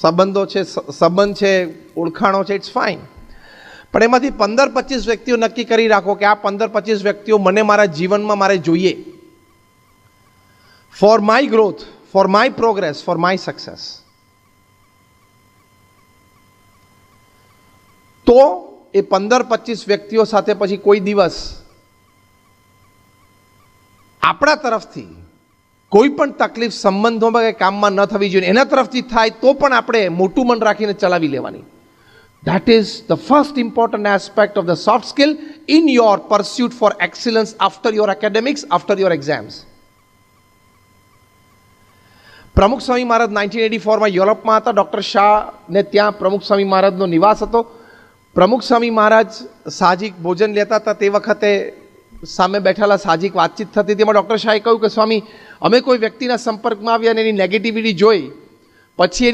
સંબંધ છે, ઓળખાણો છે, ઇટ્સ ફાઇન. પણ એમાંથી 15-25 વ્યક્તિઓ નક્કી કરી રાખો કે આ 15-25 વ્યક્તિઓ મને મારા જીવનમાં મારે જોઈએ, for my growth, for my progress, for my success. તો એ 15-25 વ્યક્તિઓ સાથે પછી કોઈ દિવસ આપણા તરફથી કોઈ પણ તકલીફ સંબંધોમાં કે કામમાં ન થવી જોઈએ. એના તરફથી થાય તો પણ આપણે મોટું મન રાખીને ચલાવી લેવાની. That is the first important aspect of the soft skill in your pursuit for excellence after your academics, after your exams. પ્રમુખ સ્વામી મહારાજ 1984માં યુરોપમાં હતા. ડૉક્ટર શાહને ત્યાં પ્રમુખ સ્વામી મહારાજનો નિવાસ હતો. પ્રમુખ સ્વામી મહારાજ સાહજિક ભોજન લેતા હતા. તે વખતે સામે બેઠેલા સાહજિક વાતચીત થતી હતી. એમાં ડૉક્ટર શાહે કહ્યું કે સ્વામી, અમે કોઈ વ્યક્તિના સંપર્કમાં આવ્યા અને એની નેગેટિવિટી જોઈ, પછી